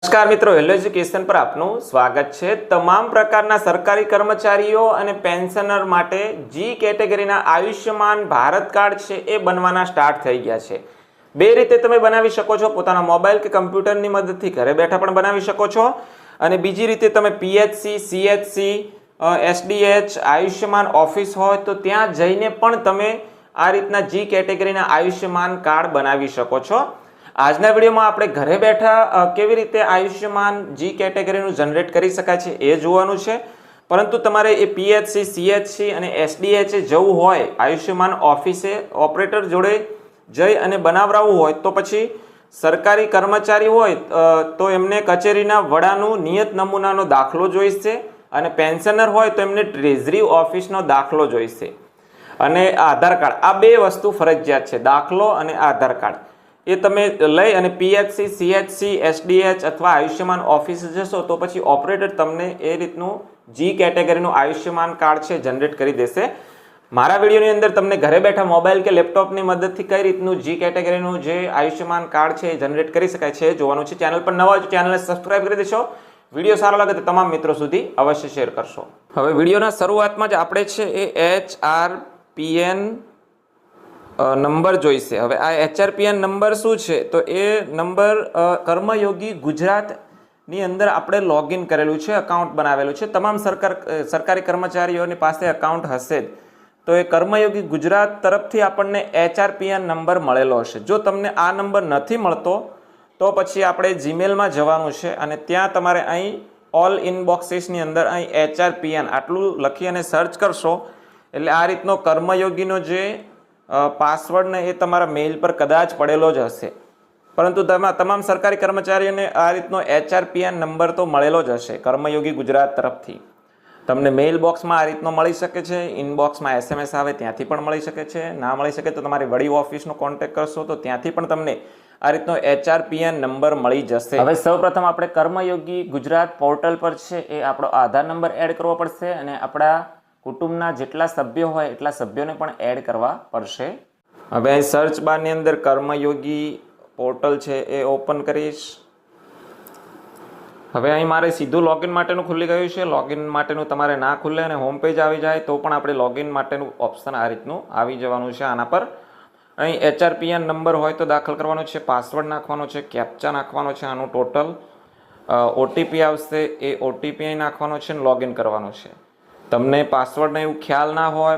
નમસ્કાર મિત્રો, hello education પર આપનું સ્વાગત છે। તમામ પ્રકારના સરકારી કર્મચારીઓ અને પેન્શનર માટે જી કેટેગરીના આયુષ્યમાન ભારત કાર્ડ છે એ બનવાના સ્ટાર્ટ થઈ ગયા છે। બે રીતે તમે બનાવી શકો છો, પોતાના મોબાઈલ કે કમ્પ્યુટરની મદદથી ઘરે બેઠા પણ બનાવી શકો છો, અને બીજી રીતે તમે PHC, CHC, SDH, Ayushman office હોય તો ત્યાં જઈને પણ તમે આ રીતના જી કેટેગરીના આયુષ્યમાન કાર્ડ બનાવી શકો છો। આજના વિડીયોમાં આપણે ઘરે બેઠા કેવી રીતે આયુષ્યમાન જી કેટેગરીનું જનરેટ કરી શકાય છે એ જોવાનું છે। પરંતુ તમારે એ પીએચસી, સીએચસી અને એસડીએચએ જવું હોય, આયુષ્યમાન ઓફિસે ઓપરેટર જોડે જઈ અને બનાવરાવવું હોય તો પછી સરકારી કર્મચારી હોય તો એમને કચેરીના વડાનું નિયત નમૂનાનો દાખલો જોઈશે, અને પેન્શનર હોય તો એમને ટ્રેઝરી ઓફિસનો દાખલો જોઈશે, અને આધાર કાર્ડ। આ બે વસ્તુ ફરજિયાત છે, દાખલો અને આધાર કાર્ડ। એ તમે લઈ અને પીએચસી, સીએચસી, એસડીએચ અથવા આયુષ્યમાન ઓફિસ જશો તો પછી ઓપરેટર તમને એ રીતનું જી કેટેગરીનું આયુષ્યમાન કાર્ડ છે જનરેટ કરી દેશે। મારા વિડીયોની અંદર તમને ઘરે બેઠા મોબાઈલ કે લેપટોપની મદદથી કઈ રીતનું જી કેટેગરીનું જે આયુષ્યમાન કાર્ડ છે એ જનરેટ કરી શકાય છે જોવાનું છે। ચેનલ પર નવા હોય તો ચેનલને સબસ્ક્રાઇબ કરી દેશો। વિડીયો સારો લાગે તો તમામ મિત્રો સુધી અવશ્ય શેર કરશો। હવે વિડીયોના શરૂઆતમાં જ આપણે છે એ HRPN નંબર જોઈશે। હવે આ HRPN નંબર શું છે તો એ નંબર કર્મયોગી ગુજરાતની અંદર આપણે લોગિન કરેલું છે, અકાઉન્ટ બનાવેલું છે। તમામ સરકારી કર્મચારીઓની પાસે અકાઉન્ટ હશે તો એ કર્મયોગી ગુજરાત તરફથી આપણને HRPN નંબર મળેલો હશે। જો તમને આ નંબર નથી મળતો તો પછી આપણે જીમેલમાં જવાનું છે, અને ત્યાં તમારે અહીં ઓલ ઇનબોક્સીસની અંદર અહીં HRPN આટલું લખી અને સર્ચ કરશો એટલે આ રીતનો કર્મયોગીનો જે પાસવર્ડ ને એ તમારા મેઇલ પર કદાચ પડેલો જ હશે, પરંતુ તમામ સરકારી કર્મચારીઓને આ રીતનો HRPN નંબર તો મળેલો જ હશે કર્મયોગી ગુજરાત તરફથી। તમને મેઇલ બોક્સમાં આ રીતનો મળી શકે છે, ઇનબોક્સમાં SMS આવે ત્યાંથી પણ મળી શકે છે, ના મળી શકે તો તમારી વડી ઓફિસનો કોન્ટેક્ટ કરશો તો ત્યાંથી પણ તમને આ રીતનો HRPN નંબર મળી જશે। હવે સૌપ્રથમ આપણે કર્મયોગી ગુજરાત પોર્ટલ પર છે એ આપણો આધાર નંબર એડ કરવો પડશે, અને આપણા કુટુંબના જેટલા સભ્યો હોય એટલા સભ્યોને પણ એડ કરવા પડશે। હવે અહીં સર્ચ બારની અંદર કર્મયોગી પોર્ટલ છે એ ઓપન કરીશ। હવે અહીં મારે સીધું લોગિન માટેનું ખુલી ગયું છે। લોગિન માટેનું તમારે ના ખુલે અને હોમ પેજ આવી જાય તો પણ આપણે લોગિન માટેનું ઓપ્શન આ રીતનું આવી જવાનું છે। આના પર અહીં HRPN નંબર હોય તો દાખલ કરવાનો છે, પાસવર્ડ નાખવાનો છે, કેપ્ચા નાખવાનો છે, આનું ટોટલ OTP આવશે એ OTP અહીં નાખવાનો છે અને લોગિન કરવાનું છે। તમને પાસવર્ડને એવું ખ્યાલ ના હોય,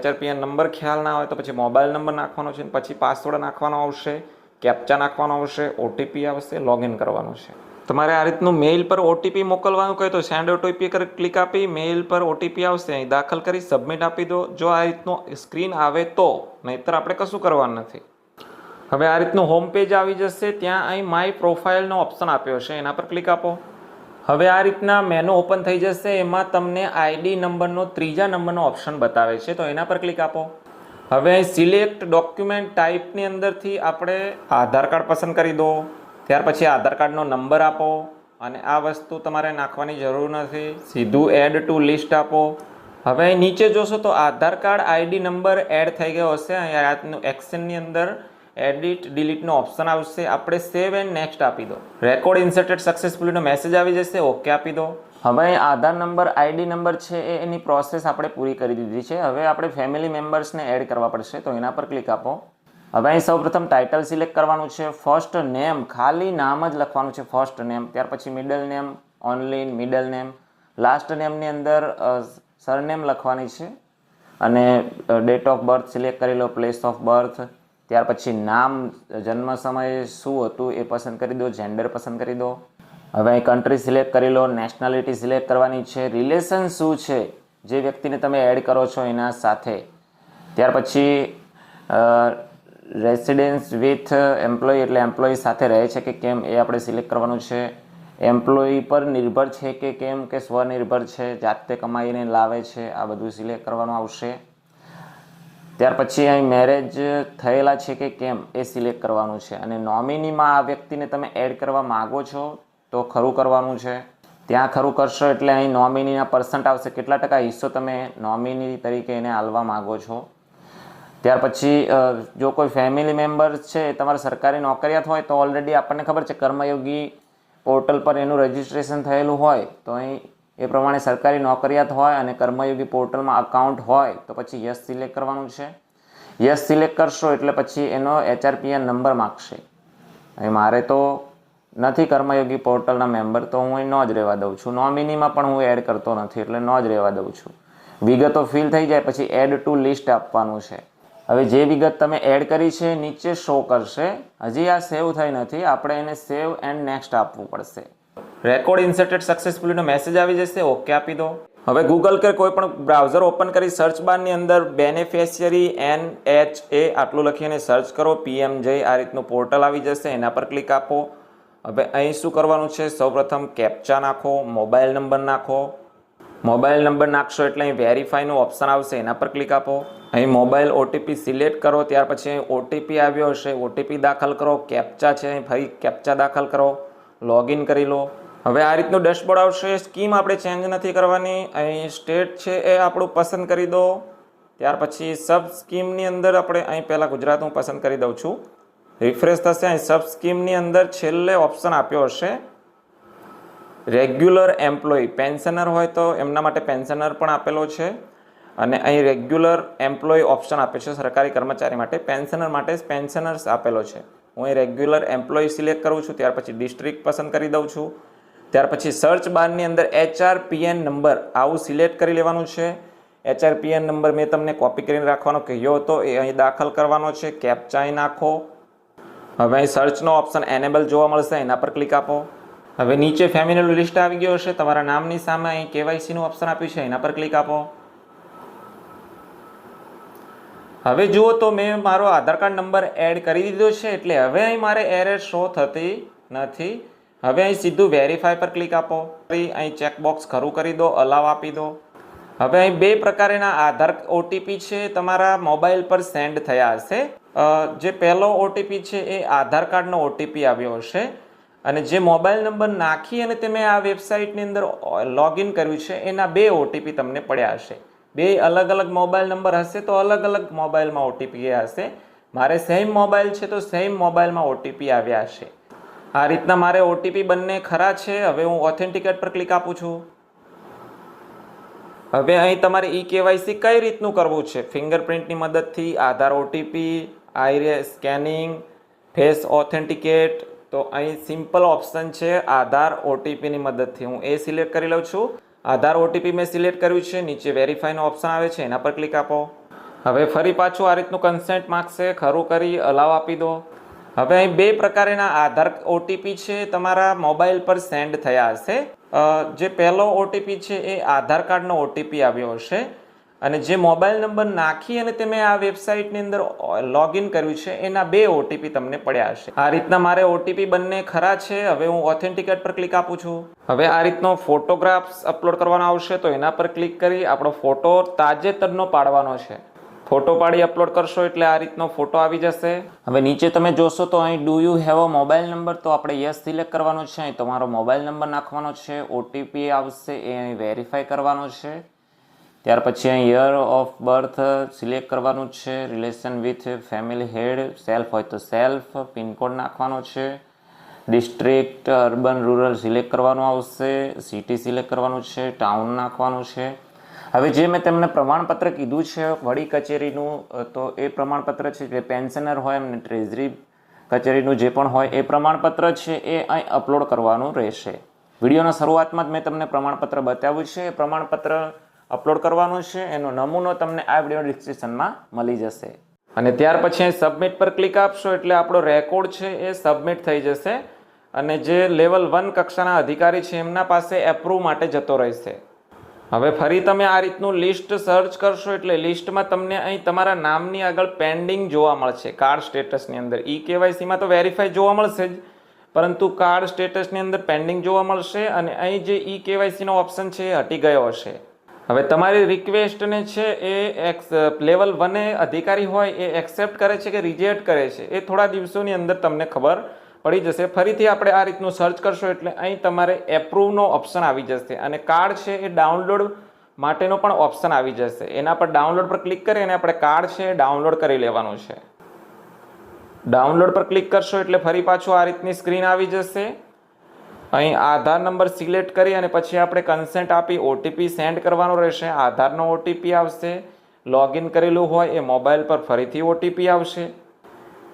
HRPN નંબર ખ્યાલ ના હોય તો પછી મોબાઈલ નંબર નાખવાનો છે, પછી પાસવર્ડ નાખવાનો આવશે, કેપ્ચા નાખવાનો આવશે, OTP આવશે, લોગિન કરવાનું છે। તમારે આ રીતનું મેઇલ પર OTP મોકલવાનું કહે તો સેન્ડ OTP પર ક્લિક આપી મેઇલ પર OTP આવશે, અહીં દાખલ કરી સબમિટ આપી દો। જો આ રીતનું સ્ક્રીન આવે તો, નહીંતર આપણે કશું કરવાનું નથી। હવે આ રીતનું હોમ પેજ આવી જશે, ત્યાં અહીં માય પ્રોફાઇલનો ઓપ્શન આપ્યો છે, એના પર ક્લિક આપો। હવે આ રીતના મેનુ ઓપન થઈ જશે, એમાં તમને આઈડી નંબરનો ત્રીજા નંબરનો ઓપ્શન બતાવે છે તો એના પર ક્લિક આપો। હવે અહીં સિલેક્ટ ડોક્યુમેન્ટ ટાઈપની અંદરથી આપણે આધાર કાર્ડ પસંદ કરી દો, ત્યાર પછી આધાર કાર્ડનો નંબર આપો, અને આ વસ્તુ તમારે નાખવાની જરૂર નથી, સીધું એડ ટુ લિસ્ટ આપો। હવે અહીં નીચે જોશો તો આધાર કાર્ડ આઈડી નંબર એડ થઈ ગયો હશે, અહીં રાતનું એક્શનની અંદર એડિટ ડિલીટનો ઓપ્શન આવશે, આપણે સેવ એન્ડ નેક્સ્ટ આપી દો। રેકોર્ડ ઇન્સર્ટેડ સક્સેસફુલીનો મેસેજ આવી જશે, ઓકે આપી દો। હવે આધાર નંબર આઈડી નંબર છે એની પ્રોસેસ આપણે પૂરી કરી દીધી છે। હવે આપણે ફેમિલી મેમ્બર્સને એડ કરવા પડશે તો એના પર ક્લિક આપો। હવે અહીં સૌપ્રથમ ટાઇટલ સિલેક્ટ કરવાનું છે, ફર્સ્ટ નેમ ખાલી નામ જ લખવાનું છે, ફર્સ્ટ નેમ, ત્યાર પછી middle name, only middle name, last નેમની અંદર સરનેમ લખવાની છે, અને ડેટ ઓફ બર્થ સિલેક્ટ કરી લો, પ્લેસ ઓફ બર્થ, ત્યાર પછી નામ, જન્મ સમયે શું હતું એ પસંદ કરી દો, જેન્ડર પસંદ કરી દો। હવે અહીં કન્ટ્રી સિલેક્ટ કરી લો, નેશનાલિટી સિલેક્ટ કરવાની છે, રિલેશન શું છે જે વ્યક્તિને તમે એડ કરો છો એના સાથે, ત્યાર પછી રેસિડેન્સ વિથ એમ્પ્લોય એટલે એમ્પ્લોય સાથે રહે છે કે કેમ એ આપણે સિલેક્ટ કરવાનું છે, એમ્પ્લોય પર નિર્ભર છે કે કેમ કે સ્વનિર્ભર છે, જાતે કમાઈને લાવે છે, આ બધું સિલેક્ટ કરવાનું આવશે। ત્યાર પછી અહીં મેરેજ થયેલા છે કે કેમ એ સિલેક્ટ કરવાનું છે, અને નોમિનીમાં આ વ્યક્તિને તમે એડ કરવા માગો છો તો ખરું કરવાનું છે। ત્યાં ખરું કરશો એટલે અહીં નોમિનીના પર્સન્ટ આવશે, કેટલા ટકા હિસ્સો તમે નોમિની તરીકે એને આલવા માગો છો। ત્યાર પછી જો કોઈ ફેમિલી મેમ્બર્સ છે તમારા સરકારી નોકરિયાત હોય તો ઓલરેડી આપણને ખબર છે કર્મયોગી પોર્ટલ પર એનું રજિસ્ટ્રેશન થયેલું હોય તો અહીં એ પ્રમાણે સરકારી નોકરિયાત હોય અને કર્મયોગી પોર્ટલમાં અકાઉન્ટ હોય તો પછી યસ સિલેક્ટ કરવાનું છે. યસ સિલેક્ટ કરશો એટલે પછી એનો HRPN નંબર માગશે. અહીં મારે તો નથી કર્મયોગી પોર્ટલના મેમ્બર તો હું અહીં નો જ રહેવા દઉં છું. નોમિનીમાં પણ હું એડ કરતો નથી એટલે નો જ રહેવા દઉં છું. વિગતો ફિલ થઈ જાય પછી એડ ટુ લિસ્ટ આપવાનું છે. હવે જે વિગત તમે એડ કરી છે નીચે શો કરશે. હજી આ સેવ થઈ નથી, આપણે એને સેવ એન્ડ નેક્સ્ટ આપવું પડશે. રેકોર્ડ ઇન્સર્ટેડ સક્સેસફુલીનો મેસેજ આવી જશે, ઓકે આપી દો. હવે ગૂગલ કે કોઈ પણ બ્રાઉઝર ઓપન કરી સર્ચ બારની અંદર બેનિફિશિયરી NHA આટલું લખીને સર્ચ કરો. PMJ આ રીતનું પોર્ટલ આવી જશે, એના પર ક્લિક આપો. હવે અહીં શું કરવાનું છે, સૌપ્રથમ કેપ્ચા નાખો, મોબાઈલ નંબર નાખો. મોબાઈલ નંબર નાખશો એટલે અહીં વેરીફાઈનું ઓપ્શન આવશે, એના પર ક્લિક આપો. અહીં મોબાઈલ OTP સિલેક્ટ કરો, ત્યાર પછી અહીં OTP આવ્યો હશે, OTP દાખલ કરો. કેપ્ચા છે અહીં ફરી કેપ્ચા દાખલ કરો, લોગિન કરી લો. હવે આ રીતનું ડેશબોર્ડ આવશે. સ્કીમ આપણે ચેન્જ નથી કરવાની. અહીં સ્ટેટ છે એ આપણું પસંદ કરી દો. ત્યાર પછી સબ સ્કીમની અંદર આપણે અહીં પહેલાં ગુજરાત હું પસંદ કરી દઉં છું. રિફ્રેશ થશે. અહીં સબ સ્કીમની અંદર છેલ્લે ઓપ્શન આપ્યો હશે રેગ્યુલર એમ્પ્લોય. પેન્શનર હોય તો એમના માટે પેન્શનર પણ આપેલો છે અને અહીં રેગ્યુલર એમ્પ્લોય ઓપ્શન આપ્યો છે સરકારી કર્મચારી માટે. પેન્શનર માટે પેન્શનર્સ આપેલો છે. હું અહીં રેગ્યુલર એમ્પ્લોય સિલેક્ટ કરું છું. ત્યાર પછી ડિસ્ટ્રિક્ટ પસંદ કરી દઉં છું. ત્યાર પછી સર્ચ બારની અંદર HRPN નંબર આવું સિલેક્ટ કરી લેવાનું છે. HRPN નંબર મેં તમને કોપી કરીને રાખવાનો કહ્યો હતો એ અહીં દાખલ કરવાનો છે. કેપ્ચા અહીં નાખો. હવે અહીં સર્ચનો ઓપ્શન એનેબલ જોવા મળશે, એના પર ક્લિક આપો. હવે નીચે ફેમિલીનું લિસ્ટ આવી ગયો હશે. તમારા નામની સામે અહીં KYCનું ઓપ્શન આપ્યું છે, એના પર ક્લિક આપો. હવે જુઓ તો મેં મારો આધાર કાર્ડ નંબર એડ કરી દીધો છે એટલે હવે અહીં મારે એરર શો થતી નથી. હવે અહીં સીધું વેરીફાઈ પર ક્લિક આપો. અહીં ચેકબોક્સ ખરું કરી દો, અલાવ આપી દો. હવે અહીં બે પ્રકારના આધાર OTP છે તમારા મોબાઈલ પર સેન્ડ થયા હશે. જે પહેલો OTP છે એ આધાર કાર્ડનો OTP આવ્યો હશે અને જે મોબાઈલ નંબર નાખી અને તમે આ વેબસાઇટની અંદર લોગિન કર્યું છે એના બે OTP તમને પડ્યા હશે. બે અલગ અલગ મોબાઈલ નંબર હશે તો અલગ અલગ મોબાઈલમાં OTP હશે. મારે સેમ મોબાઈલ છે તો સેમ મોબાઈલમાં OTP આવ્યા હશે. આ રીતના મારે OTP બંને ખરા છે. હવે હું ઓથેન્ટિકેટ પર ક્લિક આપું છું. હવે અહીં તમારે KYC કઈ રીતનું કરવું છે, ફિંગરપ્રિન્ટની મદદથી, આધાર OTP, iris scanning, face authenticate. તો અહીં સિમ્પલ ઓપ્શન છે આધાર OTPની મદદથી. હું એ સિલેક્ટ કરી લઉં છું. આધાર OTP મેં સિલેક્ટ કર્યું છે. નીચે વેરીફાઈનો ઓપ્શન આવે છે, એના પર ક્લિક આપો. હવે ફરી પાછું આ રીતનું કન્સેન્ટ માગશે, ખરું કરી અલાવ આપી દો. હવે અહીં બે પ્રકારના આધાર OTP છે તમારા મોબાઈલ પર સેન્ડ થયા હશે. જે પહેલો OTP છે એ આધાર કાર્ડનો OTP આવ્યો હશે અને જે મોબાઈલ નંબર નાખી અને તમે આ વેબસાઇટની અંદર લોગિન કર્યું છે એના બે OTP તમને પડ્યા હશે. આ રીતના મારે OTP બંને ખરા છે. હવે હું ઓથેન્ટિકેટ પર ક્લિક આપું છું. હવે આ રીતનો ફોટોગ્રાફ્સ અપલોડ કરવાનો આવશે તો એના પર ક્લિક કરી આપણો ફોટો તાજેતરનો પાડવાનો છે. ફોટો પાડી અપલોડ કરશો એટલે આ રીતનો ફોટો આવી જશે. હવે નીચે તમે જોશો તો અહીં do you have a mobile number, તો આપણે યસ સિલેક્ટ કરવાનો છે. અહીં તમારો મોબાઈલ નંબર નાખવાનો છે. OTP આવશે એ અહીં વેરીફાઈ કરવાનો છે. ત્યાર પછી અહીં યર ઓફ બર્થ સિલેક્ટ કરવાનું છે. Relation with family head, self હોય તો સેલ્ફ, પિનકોડ નાખવાનો છે. ડિસ્ટ્રિક્ટ અર્બન રૂરલ સિલેક્ટ કરવાનું આવશે. સિટી સિલેક્ટ કરવાનું છે. ટાઉન નાખવાનું છે. હવે જે મેં તમને પ્રમાણપત્ર કીધું છે વડી કચેરીનું, તો એ પ્રમાણપત્ર છે જે પેન્શનર હોય એમને ટ્રેઝરી કચેરીનું જે પણ હોય એ પ્રમાણપત્ર છે એ અહીં અપલોડ કરવાનું રહેશે. વિડીયોના શરૂઆતમાં જ મેં તમને પ્રમાણપત્ર બતાવ્યું છે. એ પ્રમાણપત્ર અપલોડ કરવાનું છે. એનો નમૂનો તમને આ વિડીયો ડિસ્ક્રિપ્શનમાં મળી જશે. અને ત્યાર પછી અહીં સબમિટ પર ક્લિક આપશો એટલે આપણો રેકોર્ડ છે એ સબમિટ થઈ જશે અને જે લેવલ 1 કક્ષાના અધિકારી છે એમના પાસે એપ્રુવ માટે જતો રહેશે. હવે ફરી તમે આ રીતનું લિસ્ટ સર્ચ કરશો એટલે લિસ્ટમાં તમને અહીં તમારા નામની આગળ પેન્ડિંગ જોવા મળશે. કાર્ડ સ્ટેટસની અંદર KYCમાં તો વેરીફાઈ જોવા મળશે જ, પરંતુ કાર્ડ સ્ટેટસની અંદર પેન્ડિંગ જોવા મળશે અને અહીં જે KYCનો ઓપ્શન છે એ હટી ગયો હશે. હવે તમારી રિક્વેસ્ટને છે એ લેવલ 1 અધિકારી હોય એ એક્સેપ્ટ કરે છે કે રિજેક્ટ કરે છે એ થોડા દિવસોની અંદર તમને ખબર પડી જશે. ફરીથી આપણે આ રીતનું સર્ચ કરશો એટલે અહીં તમારે એપ્રુવનો ઓપ્શન આવી જશે અને કાર્ડ છે એ ડાઉનલોડ માટેનો પણ ઓપ્શન આવી જશે. એના પર ડાઉનલોડ પર ક્લિક કરી અને આપણે કાર્ડ છે ડાઉનલોડ કરી લેવાનું છે. ડાઉનલોડ પર ક્લિક કરશો એટલે ફરી પાછું આ રીતની સ્ક્રીન આવી જશે. અહીં આધાર નંબર સિલેક્ટ કરી અને પછી આપણે કન્સેન્ટ આપી ઓટીપી સેન્ડ કરવાનો રહેશે. આધારનો ઓટીપી આવશે. લોગિન કરેલું હોય એ મોબાઈલ પર ફરીથી ઓટીપી આવશે.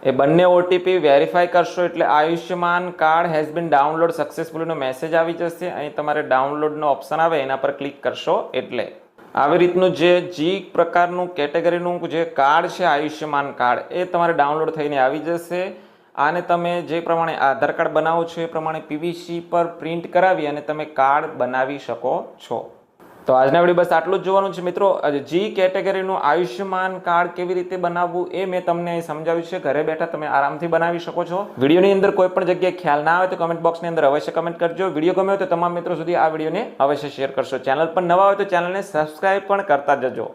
એ બંને ઓટીપી વેરીફાઈ કરશો એટલે Ayushman card has been download સક્સેસફુલીનો મેસેજ આવી જશે. અહીં તમારે ડાઉનલોડનો ઓપ્શન આવે એના પર ક્લિક કરશો એટલે આવી રીતનું જે જી પ્રકારનું કેટેગરીનું જે કાર્ડ છે આયુષ્યમાન કાર્ડ એ તમારે ડાઉનલોડ થઈને આવી જશે. આને તમે જે પ્રમાણે આધાર કાર્ડ બનાવો છો એ પ્રમાણે પીવીસી પર પ્રિન્ટ કરાવી અને તમે કાર્ડ બનાવી શકો છો. તો આજના વિડીયો બસ આટલું જ જોવાનું છે મિત્રો. જી કેટેગરીનું આયુષ્યમાન કાર્ડ કેવી રીતે બનાવવું એ મેં તમને સમજાવ્યું છે. ઘરે બેઠા તમે આરામથી બનાવી શકો છો. વિડીયોની અંદર કોઈ પણ જગ્યાએ ખ્યાલ ના આવે તો કમેન્ટ બોક્સની અંદર અવશ્ય કમેન્ટ કરજો. વિડીયો ગમ્યો તો તમામ મિત્રો સુધી આ વિડીયોને અવશ્ય શેર કરશો. ચેનલ પર નવા હોય તો ચેનલને સબસ્ક્રાઇબ પણ કરતા જજો.